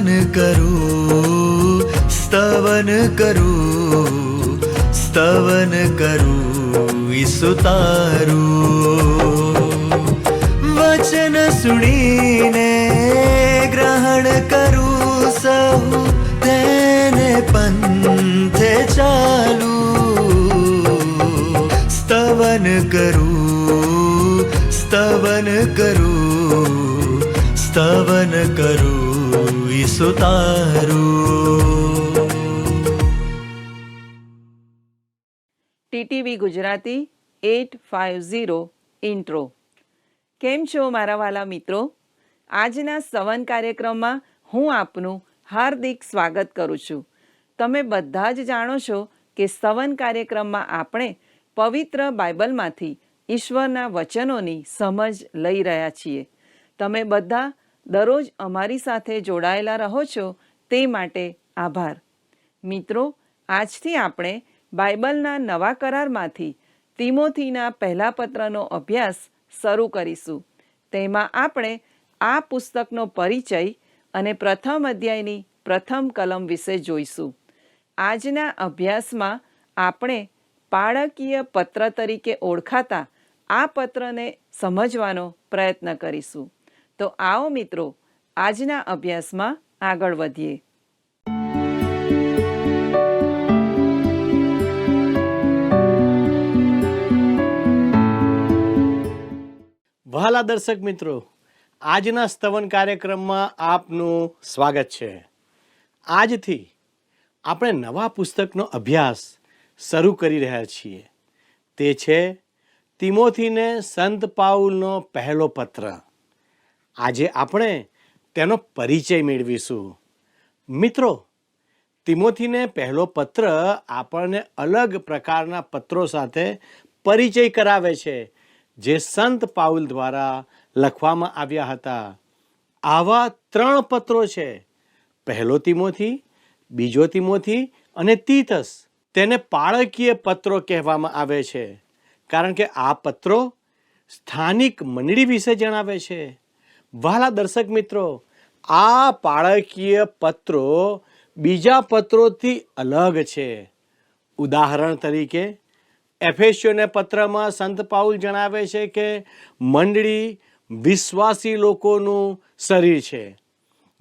સ્તવન કરું, સ્તવન કરું, સ્તવન કરું ઈસુ તારું. વચન સુણીને ગ્રહણ કરું સહુ, તેને પંથે ચાલું. સ્તવન કરું, સ્તવન કરું, સ્તવન કરું ઈસુ તારું. ટીટીવી ગુજરાતી 850 ઇન્ટ્રો. કેમ છો મારા વાલા મિત્રો? આજના સ્તવન કાર્યક્રમમાં હું આપનું હાર્દિક સ્વાગત કરું છું. તમે બધા જ જાણો છો કે સ્તવન કાર્યક્રમમાં આપણે પવિત્ર બાઇબલમાંથી ઈશ્વરના વચનોની સમજ લઈ રહ્યા છીએ. તમે બધા દરરોજ અમારી સાથે જોડાયેલા રહો છો તે માટે આભાર. મિત્રો, આજથી આપણે બાઇબલના નવા કરારમાંથી તિમોથીના પહેલા પત્રનો અભ્યાસ શરૂ કરીશું. તેમાં આપણે આ પુસ્તકનો પરિચય અને પ્રથમ અધ્યાયની પ્રથમ કલમ વિશે જોઈશું. આજના અભ્યાસમાં આપણે પાળકીય પત્ર તરીકે ઓળખાતા આ પત્રને સમજવાનો પ્રયત્ન કરીશું. તો આવો મિત્રો, આજના અભ્યાસમાં આગળ વધીએ. વહાલા દર્શક મિત્રો, આજના સ્તવન કાર્યક્રમમાં આપનું સ્વાગત છે. આજથી આપણે નવા પુસ્તકનો અભ્યાસ શરૂ કરી રહ્યા છીએ. તે છે તિમોથીને સંત પાઉલનો પહેલો પત્ર. આજે આપણે તેનો પરિચય મેળવીશું. મિત્રો, તિમોથીને પહેલો પત્ર આપણને અલગ પ્રકારના પત્રો સાથે પરિચય કરાવે છે જે સંત પાઉલ દ્વારા લખવામાં આવ્યા હતા. આવા 3 પત્રો છે: પહેલો તિમોથી, બીજો તિમોથી અને તીતસ. તેને પાળકીય પત્રો કહેવામાં આવે છે કારણ કે આ પત્રો સ્થાનિક મંડળી વિશે જણાવે છે. વહાલા દર્શક મિત્રો, આ પાળકીય પત્રો બીજા પત્રોથી અલગ છે. ઉદાહરણ તરીકે એફેસીઓને પત્રમાં સંત પાઉલ જણાવે છે કે મંડળી વિશ્વાસી લોકોનું શરીર છે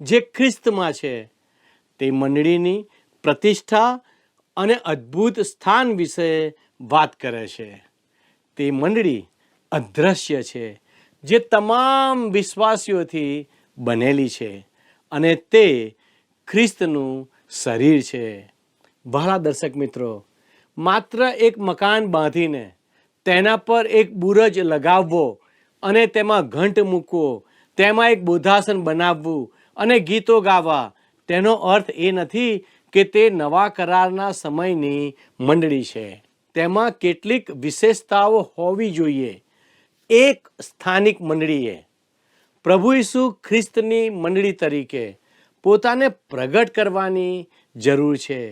જે ખ્રિસ્તમાં છે. તે મંડળીની પ્રતિષ્ઠા અને અદ્ભુત સ્થાન વિશે વાત કરે છે. તે મંડળી અદ્રશ્ય છે જે તમામ વિશ્વાસીઓથી બનેલી છે અને તે ખ્રિસ્તનું શરીર છે. વહાલા દર્શક મિત્રો, માત્ર એક મકાન બાંધીને તેના પર એક બુરજ લગાવવો અને તેમાં ઘંટ મૂકવો, તેમાં એક બોધાસન બનાવવું અને ગીતો ગાવા, તેનો અર્થ એ નથી કે તે નવા કરારના સમયની મંડળી છે. તેમાં કેટલીક વિશેષતાઓ હોવી જોઈએ. એક, સ્થાનિક મંડળીએ પ્રભુ ઈસુ ખ્રિસ્તની મંડળી તરીકે પોતાને પ્રગટ કરવાની જરૂર છે.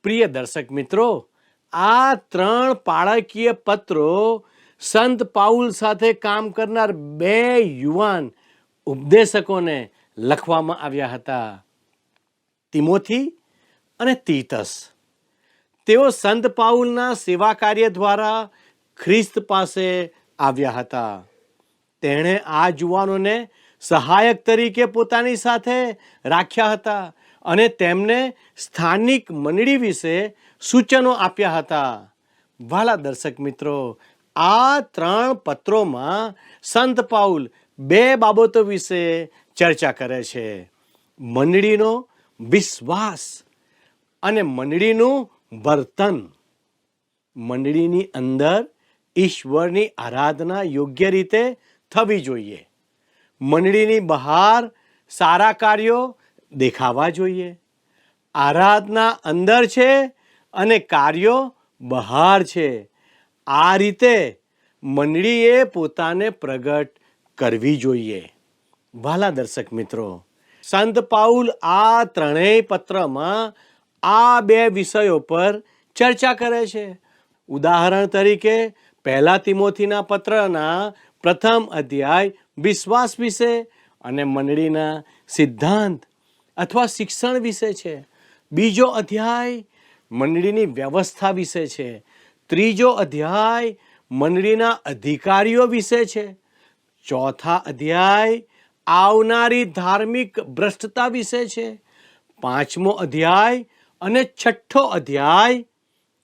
પ્રિય દર્શક મિત્રો, આ 3 પાળકીય પત્રો સંત પાઉલ સાથે કામ કરનાર 2 યુવાન ઉપદેશકોને લખવામાં આવ્યા હતા, તિમોથી અને તીતસ. તેઓ સંત પાઉલના સેવા કાર્ય દ્વારા ખ્રિસ્ત પાસે આવ્યા હતા. તેણે આ યુવાનોને સહાયક તરીકે પોતાની સાથે રાખ્યા હતા અને તેમને સ્થાનિક મંડળી વિશે સૂચનો આપ્યા હતા. વહાલા દર્શક મિત્રો, આ 3 પત્રોમાં સંત પાઉલ 2 બાબતો વિશે ચર્ચા કરે છે: મંડળીનો વિશ્વાસ અને મંડળીનું વર્તન. મંડળીની અંદર ઈશ્વરની આરાધના યોગ્ય રીતે થવી જોઈએ. મંડળીની બહાર સારા કાર્યો દેખાવા જોઈએ. આરાધના અંદર છે અને કાર્યો બહાર છે. આ રીતે મંડળીએ પોતાને પ્રગટ કરવી જોઈએ. વહાલા દર્શક મિત્રો, સંત પાઉલ આ 3 પત્રમાં આ 2 વિષયો પર ચર્ચા કરે છે. ઉદાહરણ તરીકે પહેલા તિમોથીના પત્રના પ્રથમ અધ્યાય વિશ્વાસ વિશે અને મંડળીના સિદ્ધાંત અથવા શિક્ષણ વિશે છે. બીજો અધ્યાય મંડળીની વ્યવસ્થા વિશે છે. ત્રીજો અધ્યાય મંડળીના અધિકારીઓ વિશે છે. ચોથા અધ્યાય આવનારી ધાર્મિક ભ્રષ્ટતા વિશે છે. પાંચમો અધ્યાય અને છઠ્ઠો અધ્યાય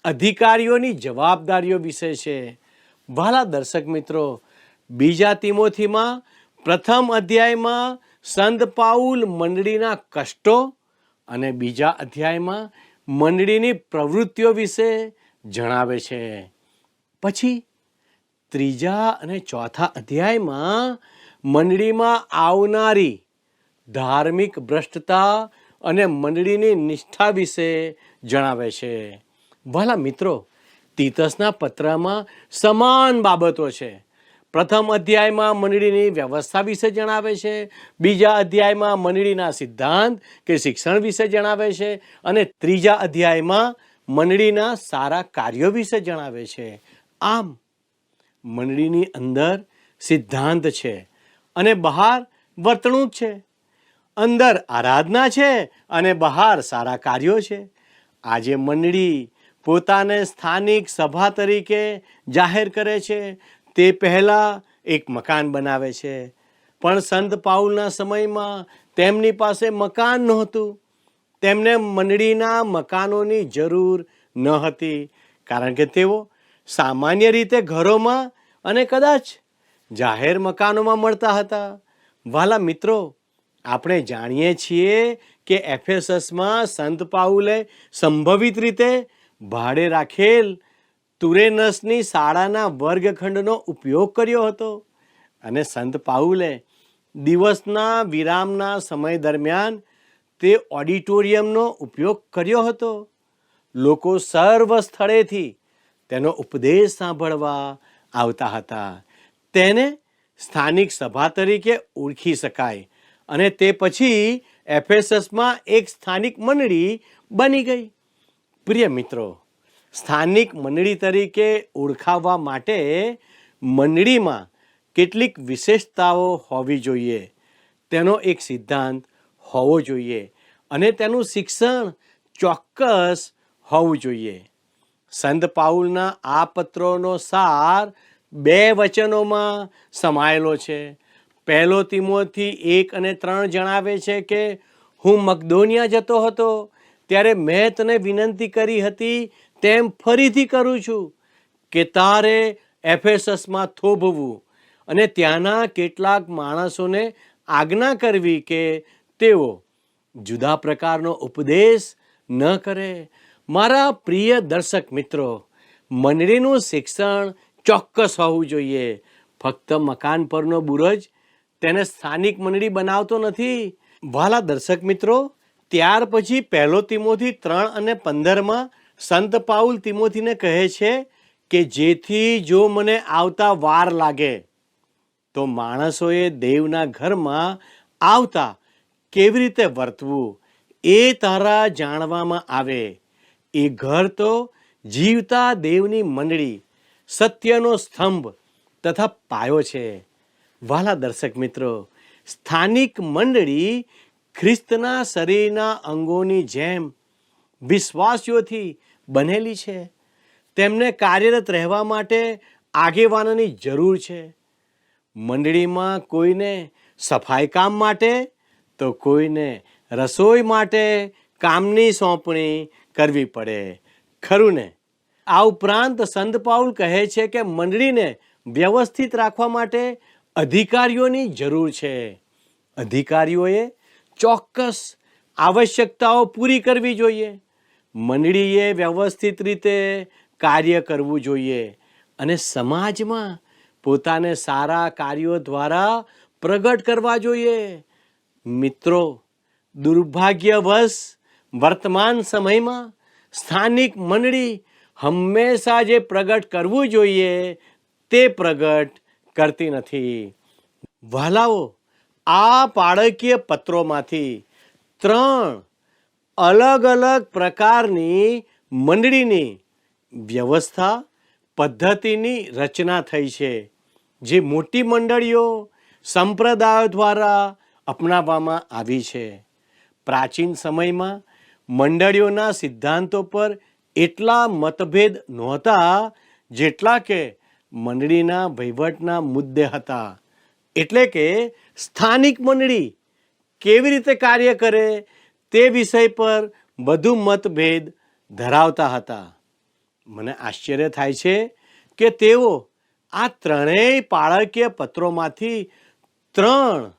અધિકારીઓની જવાબદારીઓ વિશે છે. વહાલા દર્શક મિત્રો, બીજા તિમોથીમાં પ્રથમ અધ્યાયમાં સંત પાઉલ મંડળીના કષ્ટો અને બીજા અધ્યાયમાં મંડળીની પ્રવૃત્તિઓ વિશે જણાવે છે. પછી ત્રીજા અને ચોથા અધ્યાયમાં મંડળીમાં આવનારી ધાર્મિક ભ્રષ્ટતા અને મંડળીની નિષ્ઠા વિશે જણાવે છે. ભલા મિત્રો, તીતસના પત્રમાં સમાન બાબતો છે. પ્રથમ અધ્યાયમાં મંડળીની વ્યવસ્થા વિશે જણાવે છે. બીજા અધ્યાયમાં મંડળીના સિદ્ધાંત કે શિક્ષણ વિશે જણાવે છે. અને ત્રીજા અધ્યાયમાં મંડળીના સારા કાર્યો વિશે જણાવે છે. આમ મંડળીની અંદર સિદ્ધાંત છે અને બહાર વર્તણૂક છે. અંદર આરાધના છે અને બહાર સારા કાર્યો છે. આજે મંડળી પોતાને સ્થાનિક સભા તરીકે જાહેર કરે છે. તે પહેલાં એક મકાન બનાવે છે. પણ સંત પાઉલના સમયમાં તેમની પાસે મકાન નહોતું. તેમને મંડળીના મકાનોની જરૂર ન હતી, કારણ કે તેઓ સામાન્ય રીતે ઘરોમાં અને કદાચ જાહેર મકાનોમાં મળતા હતા. વહાલા મિત્રો, આપણે જાણીએ છીએ કે એફેસસમાં સંત પાઉલે સંભવિત રીતે ભાડે રાખેલ તુરેનસની શાળાના વર્ગખંડનો ઉપયોગ કર્યો હતો. અને સંત પાઉલે દિવસના વિરામના સમય દરમિયાન તે ઓડિટોરિયમનો ઉપયોગ કર્યો હતો. લોકો સર્વ સ્થળેથી તેનો ઉપદેશ સાંભળવા આવતા હતા. તેને સ્થાનિક સભા તરીકે ઓળખી શકાય અને તે પછી એફેસસમાં એક સ્થાનિક મંડળી બની ગઈ. પ્રિય મિત્રો, સ્થાનિક મંડળી તરીકે ઓળખાવવા માટે મંડળીમાં કેટલીક વિશેષતાઓ હોવી જોઈએ. તેનો એક સિદ્ધાંત હોવો જોઈએ અને તેનું શિક્ષણ ચોક્કસ હોવું જોઈએ. સંત પાઉલના આ પત્રોનો સાર 2 વચનોમાં સમાયેલો છે. પહેલો તિમોથી 1 અને 3 જણાવે છે કે હું મકદોનિયા જતો હતો ત્યારે મેં તને વિનંતી કરી હતી તેમ ફરીથી કરું છું કે તારે એફેસસમાં થોભવું અને ત્યાંના કેટલાક માણસોને આજ્ઞા કરવી કે તેઓ જુદા પ્રકારનો ઉપદેશ ન કરે. મારા પ્રિય દર્શક મિત્રો, મંડળીનું શિક્ષણ ચોક્કસ હોવું જોઈએ. ફક્ત મકાન પરનો બુરજ તેને સ્થાનિક મંડળી બનાવતો નથી. વહાલા દર્શક મિત્રો, ત્યાર પછી પહેલો તિમોથી 3 અને 15માં સંત પાઉલ તિમોથીને કહે છે કે જેથી જો મને આવતા વાર લાગે તો માણસોએ દેવના ઘરમાં આવતા કેવી રીતે વર્તવું એ તારા જાણવામાં આવે. એ ઘર તો જીવતા દેવની મંડળી, સત્યનો સ્તંભ તથા પાયો છે. વહાલા દર્શક મિત્રો, સ્થાનિક મંડળી ખ્રિસ્તના શરીરના અંગોની જેમ વિશ્વાસીઓથી બનેલી છે. તેમને કાર્યરત રહેવા માટે આગેવાનોની જરૂર છે. મંડળીમાં કોઈને સફાઈ કામ માટે તો કોઈને રસોઈ માટે કામની સોંપણી કરવી પડે, ખરું ને? આ ઉપરાંત સંત પાઉલ કહે છે કે મંડળીને વ્યવસ્થિત રાખવા માટે અધિકારીઓની જરૂર છે. અધિકારીઓએ ચોક્કસ આવશ્યકતાઓ પૂરી કરવી જોઈએ. મંડળીએ વ્યવસ્થિત રીતે કાર્ય કરવું જોઈએ અને સમાજમાં પોતાને સારા કાર્યો દ્વારા પ્રગટ કરવા જોઈએ. મિત્રો, દુર્ભાગ્યવશ વર્તમાન સમયમાં સ્થાનિક મંડળી હંમેશા જે પ્રગટ કરવું જોઈએ તે પ્રગટ કરતી નથી. વહાલાઓ, આ બાળકીય પત્રોમાંથી 3 અલગ અલગ પ્રકારની મંડળીની વ્યવસ્થા પદ્ધતિની રચના થઈ છે, જે મોટી મંડળીઓ સંપ્રદાયો દ્વારા અપનાવવામાં આવી છે. પ્રાચીન સમયમાં મંડળીઓના સિદ્ધાંતો પર એટલા મતભેદ નહોતા જેટલા કે મંડળીના વહીવટના મુદ્દે હતા. એટલે કે સ્થાનિક મંડળી કેવી રીતે કાર્ય કરે તે વિષય પર વધુ મતભેદ ધરાવતા હતા. મને આશ્ચર્ય થાય છે કે તેઓ આ ત્રણેય પાળકીય પત્રોમાંથી 3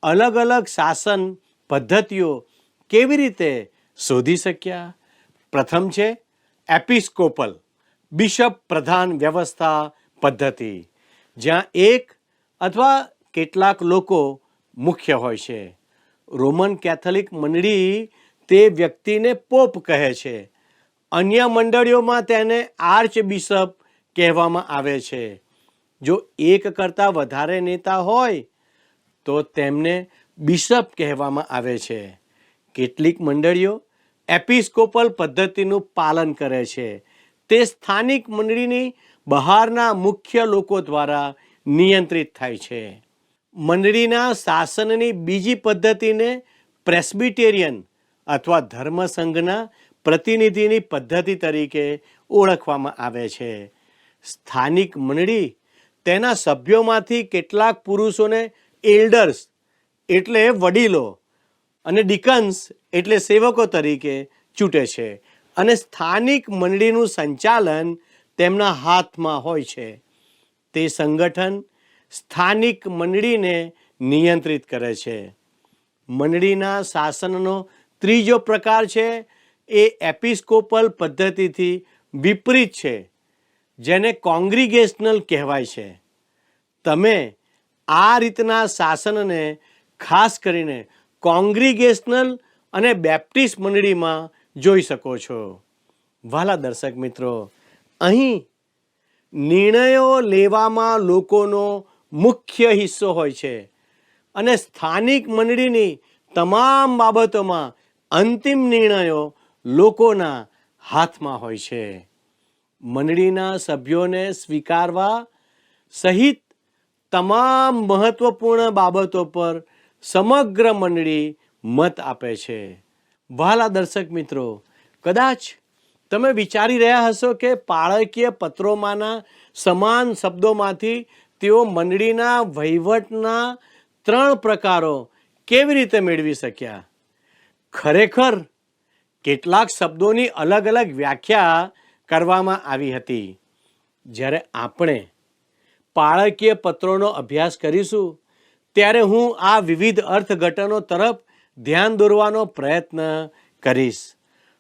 અલગ અલગ શાસન પદ્ધતિઓ કેવી રીતે શોધી શક્યા. પ્રથમ છે એપિસ્કોપલ બિશપ પ્રધાન વ્યવસ્થા પદ્ધતિ, જ્યાં એક અથવા કેટલાક લોકો મુખ્ય હોય છે. રોમન કેથોલિક મંડળી તે વ્યક્તિને પોપ કહે છે. અન્ય મંડળીઓમાં તેને આર્ચ બિશપ કહેવામાં આવે છે. જો એક કરતાં વધારે નેતા હોય તો તેમને બિશપ કહેવામાં આવે છે. કેટલીક મંડળીઓ એપિસ્કોપલ પદ્ધતિનું પાલન કરે છે. તે સ્થાનિક મંડળીની બહારના મુખ્ય લોકો દ્વારા નિયંત્રિત થાય છે. મંડળીના શાસનની બીજી પદ્ધતિને પ્રેસ્બિટેરિયન અથવા ધર્મસંઘના પ્રતિનિધિની પદ્ધતિ તરીકે ઓળખવામાં આવે છે. સ્થાનિક મંડળી તેના સભ્યોમાંથી કેટલાક પુરુષોને એલ્ડર્સ એટલે વડીલો અને ડિકન્સ એટલે સેવકો તરીકે ચૂંટે છે અને સ્થાનિક મંડળીનું સંચાલન તેમના હાથમાં હોય છે. તે સંગઠન સ્થાનિક મંડળીને નિયંત્રિત કરે છે. મંડળીના શાસનનો ત્રીજો પ્રકાર છે એ એપિસ્કોપલ પદ્ધતિથી વિપરીત છે, જેને કોંગ્રીગેશનલ કહેવાય છે. તમે આ રીતના શાસનને ખાસ કરીને કોંગ્રીગેશનલ અને બેપ્ટિસ્ટ મંડળીમાં જોઈ શકો છો. વહાલા દર્શક મિત્રો, અહીં નિર્ણયો લેવામાં લોકોનો મુખ્ય હિસ્સો હોય છે અને સ્થાનિક મંડળીની તમામ બાબતોમાં અંતિમ નિર્ણયો લોકોના હાથમાં હોય છે. મંડળીના સભ્યોને સ્વીકારવા સહિત તમામ મહત્વપૂર્ણ બાબતો પર સમગ્ર મંડળી મત આપે છે. વહાલા દર્શક મિત્રો, કદાચ તમે વિચારી રહ્યા હશો કે પાળકીય પત્રોમાંના સમાન શબ્દોમાંથી તેઓ મંડળીના વહીવટના 3 પ્રકારો કેવી રીતે મેળવી શક્યા. ખરેખર કેટલાક શબ્દોની અલગ અલગ વ્યાખ્યા કરવામાં આવી હતી. જ્યારે આપણે પાળકીય પત્રોનો અભ્યાસ કરીશું ત્યારે હું આ વિવિધ અર્થઘટનો તરફ ધ્યાન દોરવાનો પ્રયત્ન કરીશ.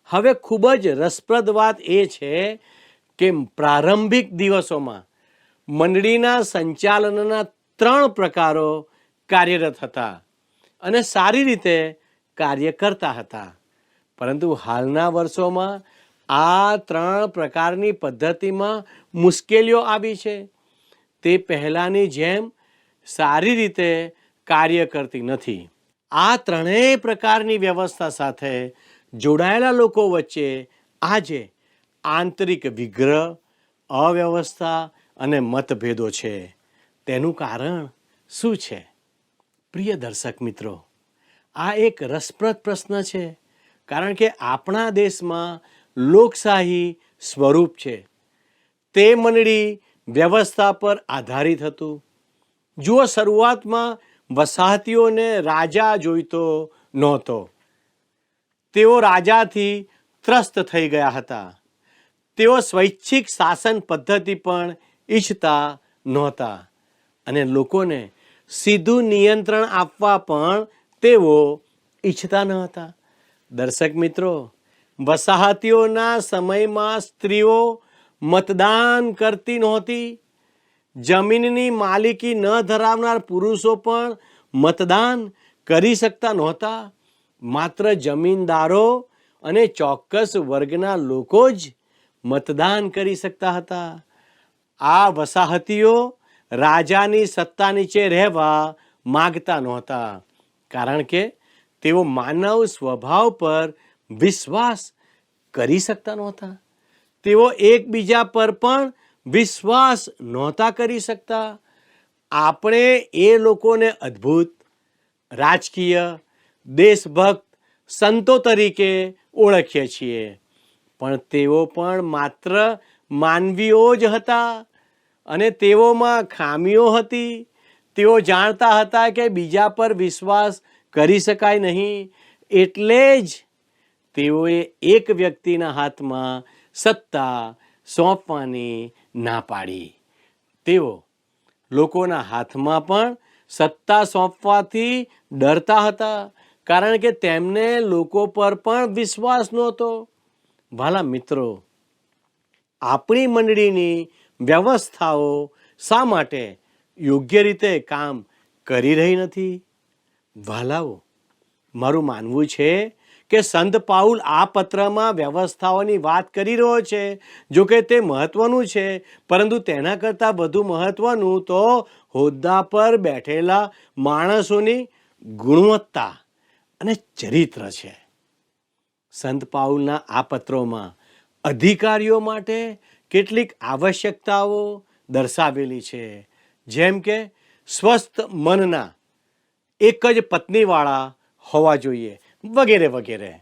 હવે ખૂબ જ રસપ્રદ વાત એ છે કે પ્રારંભિક દિવસોમાં મંડળીના સંચાલનના 3 પ્રકારો કાર્યરત હતા અને સારી રીતે કાર્ય કરતા હતા. પરંતુ હાલના વર્ષોમાં આ 3 પ્રકારની પદ્ધતિમાં મુશ્કેલીઓ આવી છે. તે પહેલાંની જેમ સારી રીતે કાર્ય કરતી નથી. આ 3 પ્રકારની વ્યવસ્થા સાથે જોડાયેલા લોકો વચ્ચે આજે આંતરિક વિગ્રહ, અવ્યવસ્થા અને મતભેદો છે. તેનું કારણ શું છે? પ્રિય દર્શક મિત્રો, આ એક રસપ્રદ પ્રશ્ન છે, કારણ કે આપણા દેશમાં લોકશાહી સ્વરૂપ છે. તે મંડળી વ્યવસ્થા પર આધારિત હતું. જુઓ, શરૂઆતમાં વસાહતીઓને રાજા જોઈતો નહોતો. તેઓ રાજાથી ત્રસ્ત થઈ ગયા હતા. તેઓ સ્વૈચ્છિક શાસન પદ્ધતિ પણ ઈચ્છતા નહોતા અને લોકોને સીધું નિયંત્રણ આપવા પણ તેઓ ઈચ્છતા ન હતા. દર્શક મિત્રો, વસાહતીઓના સમયમાં સ્ત્રીઓ મતદાન કરતી નહોતી. જમીનની માલિકી ન ધરાવનાર પુરુષો પણ મતદાન કરી શકતા નહોતા. માત્ર જમીનદારો અને ચોક્કસ વર્ગના લોકો જ મતદાન કરી શકતા હતા. આ વસાહતીઓ રાજાની સત્તા નીચે રહેવા માગતા નહોતા, કારણ કે તેઓ માનવ સ્વભાવ પર વિશ્વાસ કરી શકતા નહોતા. તેઓ એકબીજા પર પણ વિશ્વાસ નહોતા કરી શકતા. આપણે એ લોકોને અદ્ભુત, રાજકીય, દેશભક્ત સંતો તરીકે ઓળખીએ છીએ, પણ તેઓ પણ માત્ર માનવીઓ જ હતા અને તેઓમાં ખામીઓ હતી. તેઓ જાણતા હતા કે બીજા પર વિશ્વાસ કરી શકાય નહીં, એટલે જ તેઓએ એક વ્યક્તિના હાથમાં સત્તા સોંપવાની ના પાડી. તેઓ લોકોના હાથમાં પણ સત્તા સોંપવાથી ડરતા હતા, કારણ કે તેમને લોકો પર પણ વિશ્વાસ નહોતો. ભલા મિત્રો, આપણી મંડળીની વ્યવસ્થાઓ શા માટે યોગ્ય રીતે કામ કરી રહી નથી? વાલાઓ, મારું માનવું છે કે સંત પાઉલ આ પત્રમાં વ્યવસ્થાઓની વાત કરી રહ્યો છે. જો કે તે મહત્વનું છે, પરંતુ તેના કરતાં વધુ મહત્વનું તો હોદ્દા પર બેઠેલા માણસોની ગુણવત્તા અને ચરિત્ર છે. સંત પાઉલના આ પત્રોમાં અધિકારીઓ માટે કેટલીક આવશ્યકતાઓ દર્શાવેલી છે, જેમ કે સ્વસ્થ મનના, એક જ પત્નીવાળા હોવા જોઈએ, વગેરે વગેરે.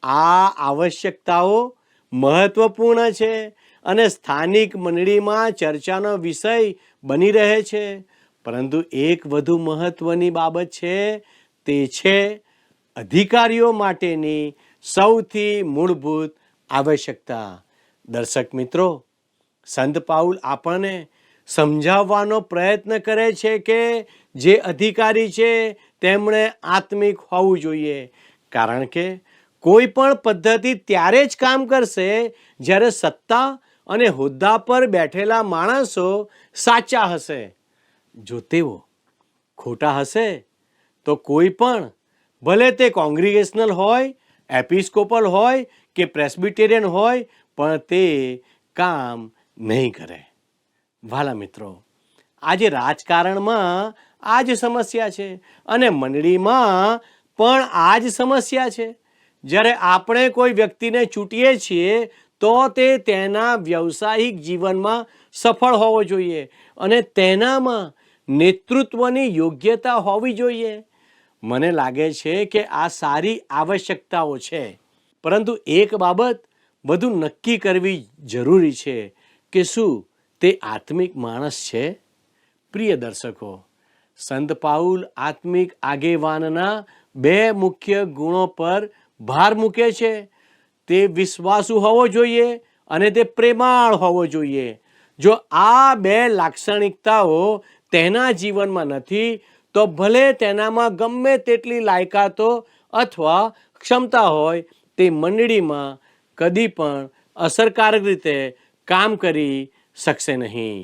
આ આવશ્યકતાઓ મહત્વપૂર્ણ છે અને સ્થાનિક મંડળીમાં ચર્ચાનો વિષય બની રહે છે. પરંતુ એક વધુ મહત્વની બાબત છે, તે છે અધિકારીઓ માટેની સૌથી મૂળભૂત આવશ્યકતા. દર્શક મિત્રો, સંત પાઉલ આપણને સમજાવવાનો પ્રયત્ન કરે છે કે જે અધિકારી છે તેમણે આત્મિક હોવું જોઈએ, કારણ કે કોઈ પણ પદ્ધતિ ત્યારે જ કામ કરશે જ્યારે સત્તા અને હોદ્દા પર બેઠેલા માણસો સાચા હશે. જો તેઓ ખોટા હશે તો કોઈ પણ, ભલે તે કોંગ્રીગેશનલ હોય, એપિસ્કોપલ હોય કે પ્રેસ્બિટેરિયન હોય, પણ તે કામ નહીં કરે. વાલા મિત્રો, આજે રાજકારણમાં આ જ સમસ્યા છે અને મંડળીમાં પણ આ જ સમસ્યા છે. જ્યારે આપણે કોઈ વ્યક્તિને ચૂંટીએ છીએ તો તે તેના વ્યવસાયિક જીવનમાં સફળ હોવો જોઈએ અને તેનામાં નેતૃત્વની યોગ્યતા હોવી જોઈએ. મને લાગે છે કે આ સારી આવશ્યકતાઓ છે, પરંતુ એક બાબત વધુ નક્કી કરવી જરૂરી છે કે શું તે આત્મિક માણસ છે? પ્રિય દર્શકો, સંત પાઉલ આત્મિક આગેવાનના બે મુખ્ય ગુણો પર ભાર મૂકે છે. તે વિશ્વાસુ હોવો જોઈએ અને તે પ્રેમાળ હોવો જોઈએ. જો આ બે લાક્ષણિકતાઓ તેના જીવનમાં નથી તો ભલે તેનામાં ગમે તેટલી લાયકાતો અથવા ક્ષમતા હોય, તે મંડળીમાં કદી પણ અસરકારક રીતે કામ કરી શકશે નહીં.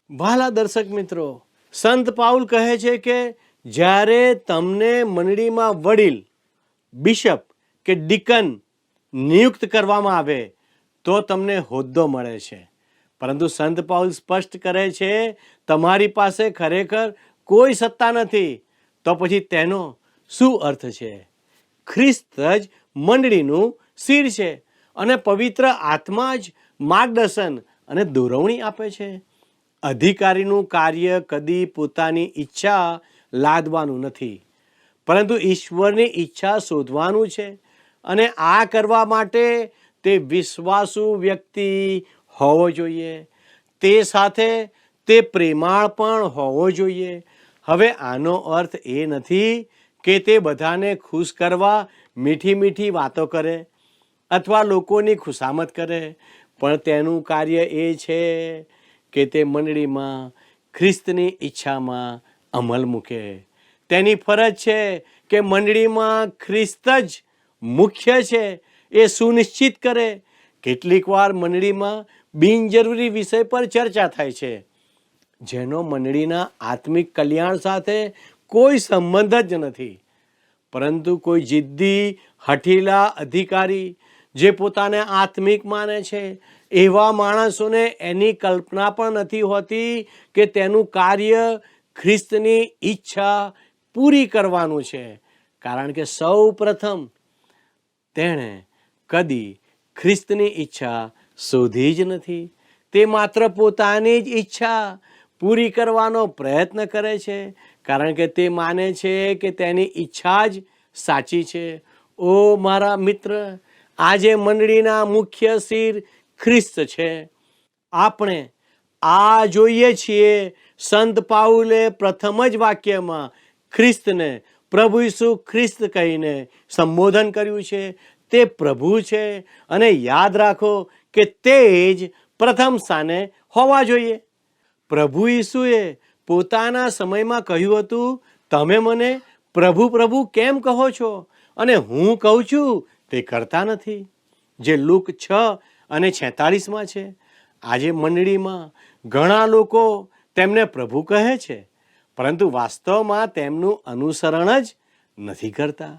વહાલા દર્શક મિત્રો, સંત પાઉલ કહે છે કે જ્યારે તમને મંડળીમાં વડીલ, બિશપ કે ડીકન નિયુક્ત કરવામાં આવે તો તમને હોદ્દો મળે છે. પરંતુ સંત પાઉલ સ્પષ્ટ કરે છે, તમારી પાસે ખરેખર કોઈ સત્તા નથી, તો પછી તેનો શું અર્થ છે? ખ્રિસ્ત જ મંડળીનું શિર છે અને પવિત્ર આત્મા જ માર્ગદર્શન અને દોરવણી આપે છે. અધિકારીનું કાર્ય કદી પોતાની ઈચ્છા લાદવાનું નથી, પરંતુ ઈશ્વરની ઈચ્છા શોધવાનું છે. અને આ કરવા માટે તે વિશ્વાસુ વ્યક્તિ હોવો જોઈએ. તે સાથે તે પ્રેમાળ પણ હોવો જોઈએ. હવે આનો અર્થ એ નથી કે તે બધાને ખુશ કરવા મીઠી મીઠી વાતો કરે અથવા લોકોની ખુશામત કરે, પણ તેનું કાર્ય એ છે કે તે મંડળીમાં ખ્રિસ્તની ઈચ્છામાં અમલ મૂકે. તેની ફરજ છે કે મંડળીમાં ખ્રિસ્ત જ મુખ્ય છે એ સુનિશ્ચિત કરે. કેટલીક વાર મંડળીમાં બિનજરૂરી વિષય પર ચર્ચા થાય છે, જેનો મંડળીના આત્મિક કલ્યાણ સાથે કોઈ સંબંધ જ નથી. પરંતુ કોઈ જિદ્દી, હઠીલા અધિકારી જે પોતાને આત્મિક માને છે, એવા માણસોને એની કલ્પના પણ નથી હોતી કે તેનું કાર્ય ખ્રિસ્તની ઈચ્છા પૂરી કરવાનું છે, કારણ કે સૌ પ્રથમ તેણે કદી ખ્રિસ્તની ઈચ્છા શોધી જ નથી. તે માત્ર પોતાની જ ઈચ્છા પૂરી કરવાનો પ્રયત્ન કરે છે, કારણ કે તે માને છે કે તેની ઈચ્છા જ સાચી છે. ઓ મારા મિત્ર, આજે મંડળીના મુખ્ય શિર ખ્રિસ્ત છે. આપણે આ જોઈએ છીએ. સંત પાઉલે પ્રથમ જ વાક્યમાં ખ્રિસ્તને પ્રભુ ઈસુ ખ્રિસ્ત કહીને સંબોધન કર્યું છે. તે પ્રભુ છે અને યાદ રાખો કે તે જ પ્રથમ સ્થાને હોવા જોઈએ. પ્રભુ ઈસુએ પોતાના સમયમાં કહ્યું હતું, તમે મને પ્રભુ પ્રભુ કેમ કહો છો અને હું કહું છું તે કરતા નથી, જે લુક 6:46 છે. આજે મંડળીમાં ઘણા લોકો તેમને પ્રભુ કહે છે, પરંતુ વાસ્તવમાં તેમનું અનુસરણ જ નથી કરતા.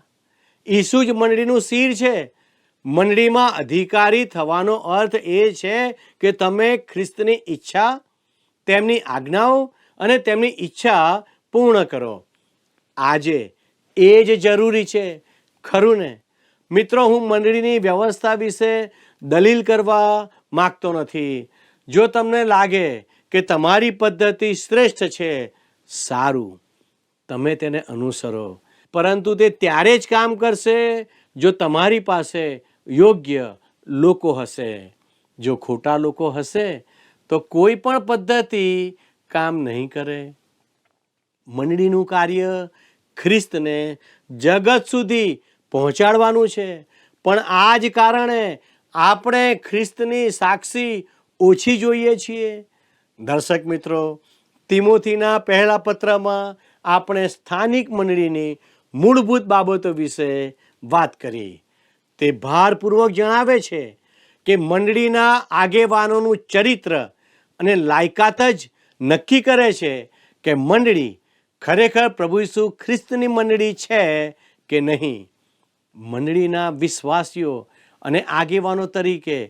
ઈસુ જ મંડળીનું શિર છે. મંડળીમાં અધિકારી થવાનો અર્થ એ છે કે તમે ખ્રિસ્તની ઈચ્છા, તેમની આજ્ઞાઓ અને તેમની ઈચ્છા પૂર્ણ કરો. આજે એ જ જરૂરી છે, ખરું ને? મિત્રો, હું મંડળીની વ્યવસ્થા વિશે દલીલ કરવા માગતો નથી. જો તમને લાગે કે તમારી પદ્ધતિ શ્રેષ્ઠ છે, સારું, તમે તેને અનુસરો. પરંતુ તે ત્યારે જ કામ કરશે જો તમારી પાસે યોગ્ય લોકો હશે. જો ખોટા લોકો હશે તો કોઈ પણ પદ્ધતિ કામ નહીં કરે. મંડળીનું કાર્ય ખ્રિસ્તને જગત સુધી પહોંચાડવાનું છે, પણ આ જ કારણે આપણે ખ્રિસ્તની સાક્ષી ઓછી જોઈએ છીએ. દર્શક મિત્રો, તિમોથીના પહેલા પત્રમાં આપણે સ્થાનિક મંડળીની મૂળભૂત બાબતો વિશે વાત કરી. તે ભારપૂર્વક જણાવે છે કે મંડળીના આગેવાનોનું ચરિત્ર અને લાયકાત જ નક્કી કરે છે કે મંડળી ખરેખર પ્રભુ ઈસુ ખ્રિસ્તની મંડળી છે કે નહીં. મંડળીના વિશ્વાસીઓ અને આગેવાનો તરીકે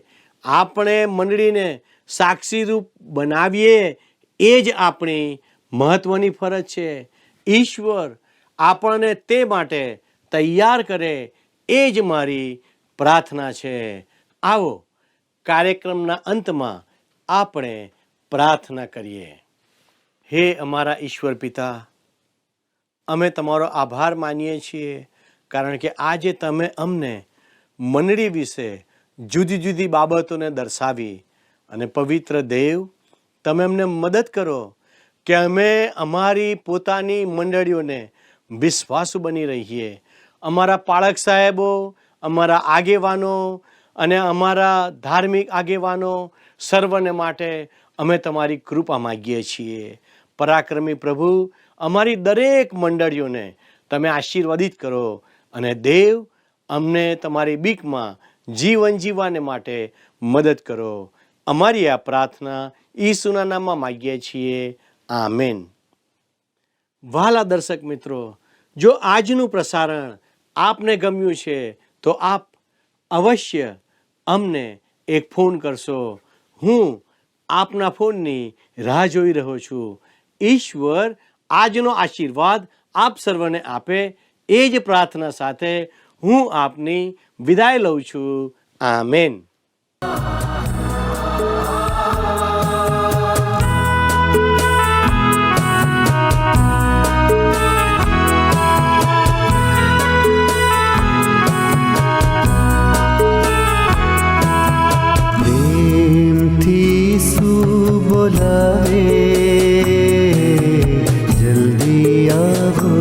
આપણે મંડળીને સાક્ષીરૂપ બનાવીએ, એ જ આપણી મહત્વની ફરજ છે. ઈશ્વર આપણને તે માટે તૈયાર કરે, એ જ મારી પ્રાર્થના છે. આવો કાર્યક્રમના અંતમાં આપણે પ્રાર્થના કરીએ. હે અમારા ઈશ્વર પિતા, અમે તમારો આભાર માનીએ છીએ, કારણ કે આજે તમે અમને મંડળી વિશે જુદી જુદી બાબતોને દર્શાવી. અને પવિત્ર દેવ, તમે અમને મદદ કરો કે અમે અમારી પોતાની મંડળીઓને વિશ્વાસુ બની રહીએ. અમારા પાળક સાહેબો, અમારા આગેવાનો અને અમારા ધાર્મિક આગેવાનો સર્વને માટે અમે તમારી કૃપા માગીએ છીએ. પરાક્રમી પ્રભુ, અમારી દરેક મંડળીઓને તમે આશીર્વાદિત કરો અને દેવ, અમને તમારી બીકમાં જીવન જીવવાને માટે મદદ કરો. અમારી આ પ્રાર્થના ઈસુના નામમાં માગીએ છીએ. આમેન. વહાલા દર્શક મિત્રો, જો આજનું પ્રસારણ આપને ગમ્યું છે તો આપ અવશ્ય અમને એક ફોન કરશો. હું આપના ફોનની રાહ જોઈ રહ્યો છું. ઈશ્વર આજનો આશીર્વાદ આપ સર્વને આપે, એ જ પ્રાર્થના સાથે હું આપની વિદાય લઉં છું. આમેન. બોલાવે જલ્દી આવો,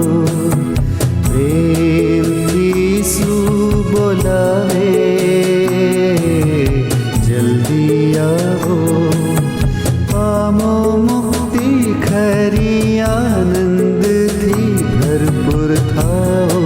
પ્રેમથી શું બોલાવે જલ્દી આવો. પામો મુક્તિ ખરી, આનંદથી ભરપૂર થાઓ.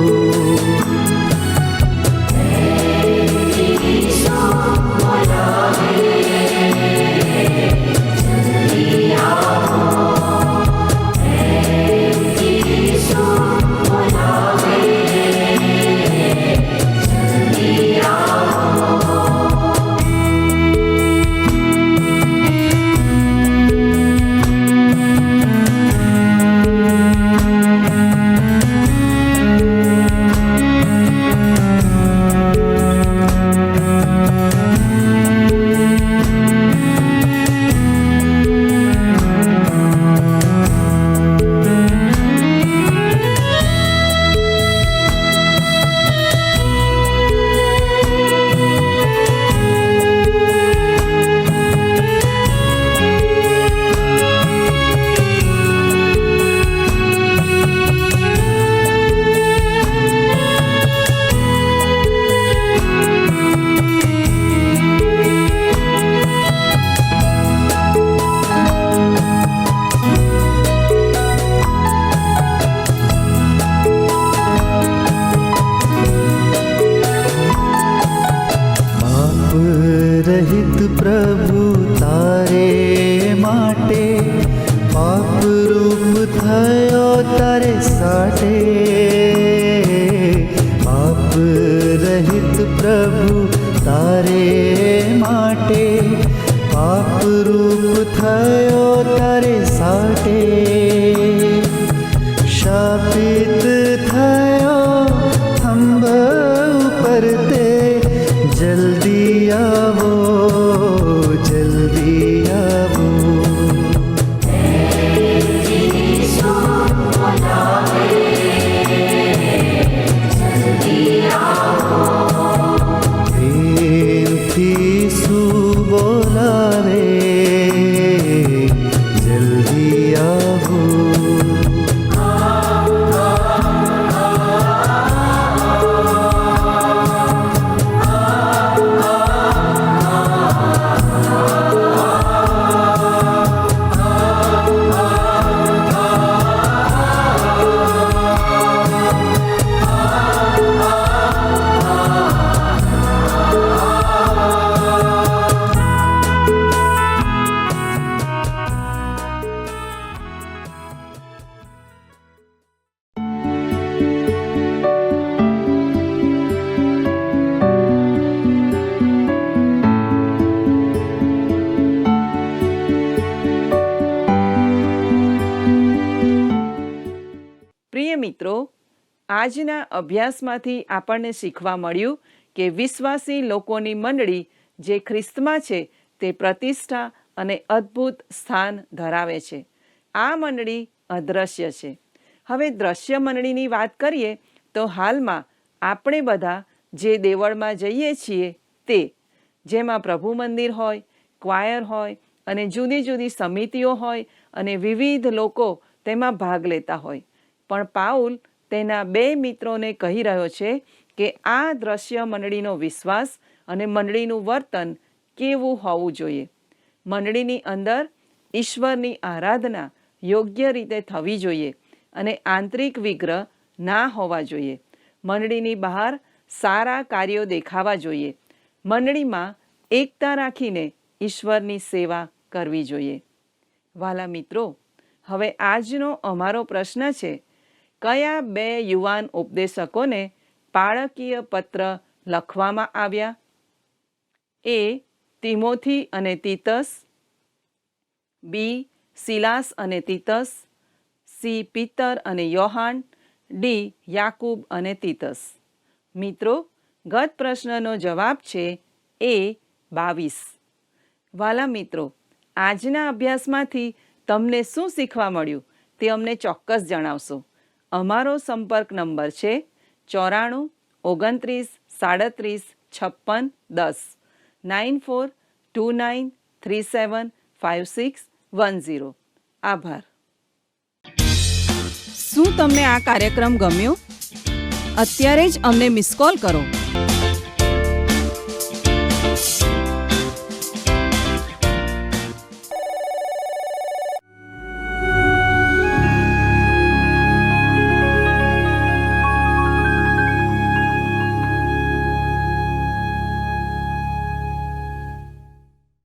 साटे पाप रहित प्रभु तारे माटे पाप रूप थयो तारे साटे शापित थयो थंभ पर ते जल्दी आवो जल्दी आवो प्रेमથી શું બોલાવે જલ્દી આવો પ્રિય મિત્રો, આજના અભ્યાસમાંથી આપણને શીખવા મળ્યું કે વિશ્વાસી લોકોની મંડળી જે ખ્રિસ્તમાં છે તે પ્રતિષ્ઠા અને અદ્ભુત સ્થાન ધરાવે છે. આ મંડળી અદ્રશ્ય છે. હવે દ્રશ્ય મંડળીની વાત કરીએ તો હાલમાં આપણે બધા જે દેવળમાં જઈએ છીએ તે, જેમાં પ્રભુ મંદિર હોય, ક્વાયર હોય અને જુદી જુદી સમિતિઓ હોય અને વિવિધ લોકો તેમાં ભાગ લેતા હોય. પણ પાઉલ તેના 2 મિત્રોને કહી રહ્યો છે કે આ દ્રશ્ય મંડળીનો વિશ્વાસ અને મંડળીનું વર્તન કેવું હોવું જોઈએ. મંડળીની અંદર ઈશ્વરની આરાધના યોગ્ય રીતે થવી જોઈએ અને આંતરિક વિગ્રહ ના હોવા જોઈએ. મંડળીની બહાર સારા કાર્યો દેખાવા જોઈએ. મંડળીમાં એકતા રાખીને ઈશ્વરની સેવા કરવી જોઈએ. વાલા મિત્રો, હવે આજનો અમારો પ્રશ્ન છે, કયા 2 યુવાન ઉપદેશકોને પાળકીય પત્ર લખવામાં આવ્યા? એ. તિમોથી અને તીતસ, બી. સિલાસ અને તીતસ, સી. પીતર અને યોહાન, ડી. યાકૂબ અને તીતસ. મિત્રો, ગત પ્રશ્નનો જવાબ છે એ. 22. વાલા મિત્રો, આજના અભ્યાસમાંથી તમને શું શીખવા મળ્યું તે અમને ચોક્કસ જણાવશો. અમારો સંપર્ક નંબર છે 94 29 37 56 10 9429375610. આભાર. શું તમને આ કાર્યક્રમ ગમ્યો? અત્યારે જ અમને મિસ કોલ કરો